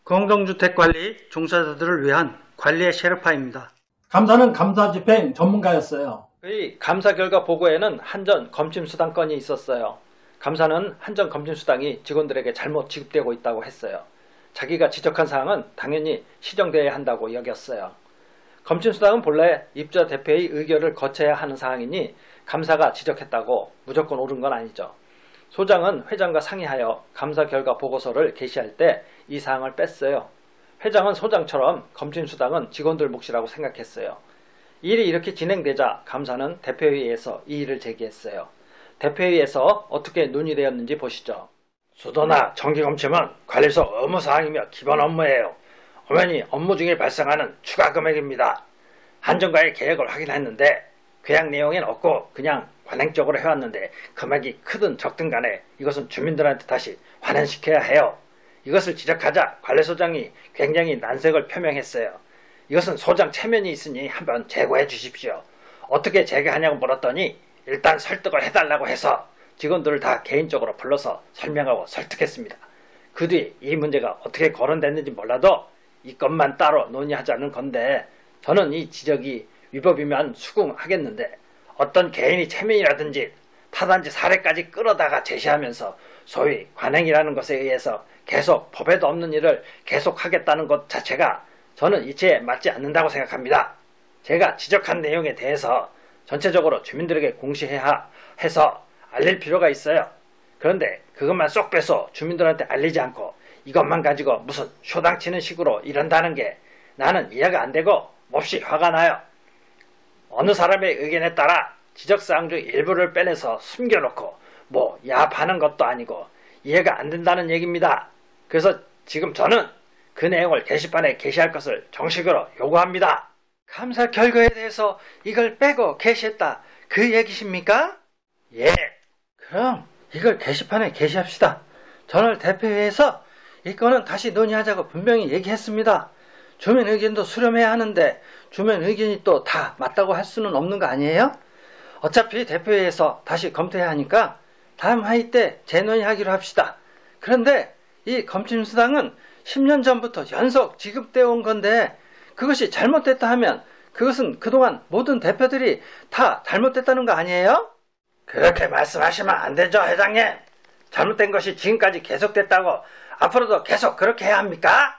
공동주택관리 종사자들을 위한 관리의 셰르파입니다. 감사는 감사집행 전문가였어요. 그의 감사 결과 보고에는 한전 검침수당 건이 있었어요. 감사는 한전 검침수당이 직원들에게 잘못 지급되고 있다고 했어요. 자기가 지적한 사항은 당연히 시정되어야 한다고 여겼어요. 검침수당은 본래 입주자 대표의 의결을 거쳐야 하는 사항이니 감사가 지적했다고 무조건 옳은 건 아니죠. 소장은 회장과 상의하여 감사 결과 보고서를 게시할 때 이 사항을 뺐어요. 회장은 소장처럼 검침수당은 직원들 몫이라고 생각했어요. 일이 이렇게 진행되자 감사는 대표회의에서 이의를 제기했어요. 대표회의에서 어떻게 논의되었는지 보시죠. 수도나 정기검침은 관리소 업무사항이며 기본 업무예요. 엄연히 업무 중에 발생하는 추가 금액입니다. 한전과의 계획을 확인했는데 계약 내용엔 없고 그냥 관행적으로 해왔는데 금액이 크든 적든 간에 이것은 주민들한테 다시 환원시켜야 해요. 이것을 지적하자 관리소장이 굉장히 난색을 표명했어요. 이것은 소장 체면이 있으니 한번 제고해 주십시오. 어떻게 제거하냐고 물었더니 일단 설득을 해달라고 해서 직원들을 다 개인적으로 불러서 설명하고 설득했습니다. 그 뒤 이 문제가 어떻게 거론됐는지 몰라도 이 건만 따로 논의하자는 건데 저는 이 지적이 위법이면 수긍하겠는데 어떤 개인이 체면이라든지 타단지 사례까지 끌어다가 제시하면서 소위 관행이라는 것에 의해서 계속 법에도 없는 일을 계속하겠다는 것 자체가 저는 이치에 맞지 않는다고 생각합니다. 제가 지적한 내용에 대해서 전체적으로 주민들에게 공시해야 해서 알릴 필요가 있어요. 그런데 그것만 쏙 빼서 주민들한테 알리지 않고 이것만 가지고 무슨 쇼당치는 식으로 이런다는 게 나는 이해가 안 되고 몹시 화가 나요. 어느 사람의 의견에 따라 지적사항 중 일부를 빼내서 숨겨놓고 뭐 야합하는 것도 아니고 이해가 안 된다는 얘기입니다. 그래서 지금 저는 그 내용을 게시판에 게시할 것을 정식으로 요구합니다. 감사 결과에 대해서 이걸 빼고 게시했다, 그 얘기십니까? 예. 그럼 이걸 게시판에 게시합시다. 전월 대표회에서 이 건은 다시 논의하자고 분명히 얘기했습니다. 주민 의견도 수렴해야 하는데 주민 의견이 또 다 맞다고 할 수는 없는 거 아니에요? 어차피 대표회에서 다시 검토해야 하니까 다음 회의 때 재논의하기로 합시다. 그런데 이 검침수당은 10년 전부터 연속 지급되어 온 건데 그것이 잘못됐다 하면 그것은 그동안 모든 대표들이 다 잘못됐다는 거 아니에요? 그렇게 말씀하시면 안 되죠, 회장님. 잘못된 것이 지금까지 계속됐다고 앞으로도 계속 그렇게 해야 합니까?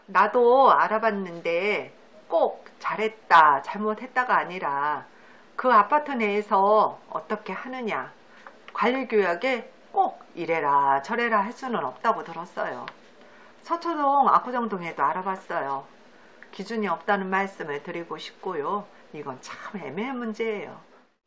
나도 알아봤는데 꼭 잘했다, 잘못했다가 아니라 그 아파트 내에서 어떻게 하느냐, 관리교역에 꼭 이래라 저래라 할 수는 없다고 들었어요. 서초동 압구정동에도 알아봤어요. 기준이 없다는 말씀을 드리고 싶고요. 이건 참 애매한 문제예요.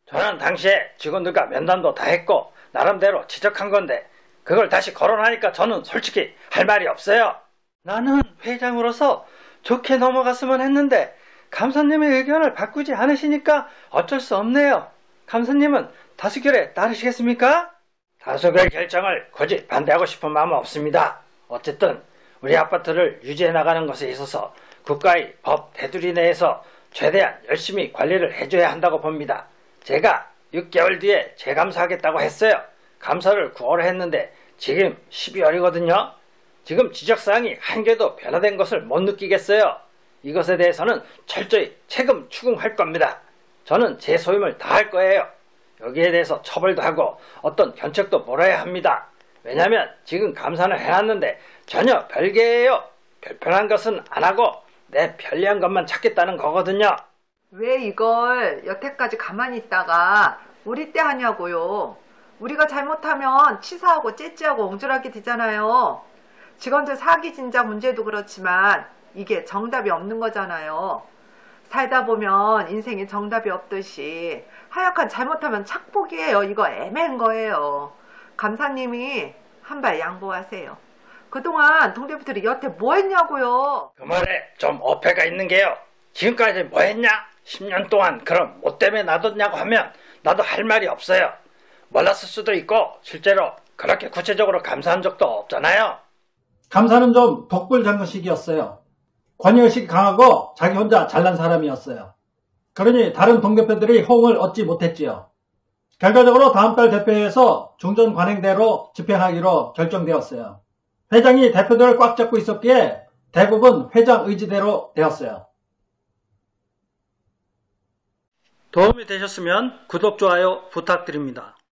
저는 당시에 직원들과 면담도 다 했고 나름대로 지적한 건데 그걸 다시 거론하니까 저는 솔직히 할 말이 없어요. 나는 회장으로서 좋게 넘어갔으면 했는데 감사님의 의견을 바꾸지 않으시니까 어쩔 수 없네요. 감사님은 다수결에 따르시겠습니까? 다수결 결정을 굳이 반대하고 싶은 마음은 없습니다. 어쨌든 우리 아파트를 유지해 나가는 것에 있어서 국가의 법 테두리 내에서 최대한 열심히 관리를 해줘야 한다고 봅니다. 제가 6개월 뒤에 재감사하겠다고 했어요. 감사를 9월에 했는데 지금 12월이거든요. 지금 지적사항이 한 개도 변화된 것을 못 느끼겠어요. 이것에 대해서는 철저히 책임 추궁할 겁니다. 저는 제 소임을 다할 거예요. 여기에 대해서 처벌도 하고 어떤 견책도 몰아야 합니다. 왜냐하면 지금 감사는 해놨는데 전혀 별개예요. 별편한 것은 안 하고 내 편리한 것만 찾겠다는 거거든요. 왜 이걸 여태까지 가만히 있다가 우리 때 하냐고요. 우리가 잘못하면 치사하고 째찌하고 옹졸하게 되잖아요. 직원들 사기 진작 문제도 그렇지만 이게 정답이 없는 거잖아요. 살다 보면 인생에 정답이 없듯이 하여간 잘못하면 착복이에요. 이거 애매한 거예요. 감사님이 한 발 양보하세요. 그동안 동대표들이 여태 뭐 했냐고요. 그 말에 좀 어폐가 있는 게요. 지금까지 뭐 했냐? 10년 동안 그럼 뭐 때문에 놔뒀냐고 하면 나도 할 말이 없어요. 몰랐을 수도 있고 실제로 그렇게 구체적으로 감사한 적도 없잖아요. 감사는 좀 독불장군식이었어요. 관여의식이 강하고 자기 혼자 잘난 사람이었어요. 그러니 다른 동대표들이 호응을 얻지 못했지요. 결과적으로 다음 달 대표회에서 중전 관행대로 집행하기로 결정되었어요. 회장이 대표들을 꽉 잡고 있었기에 대부분 회장 의지대로 되었어요. 도움이 되셨으면 구독, 좋아요 부탁드립니다.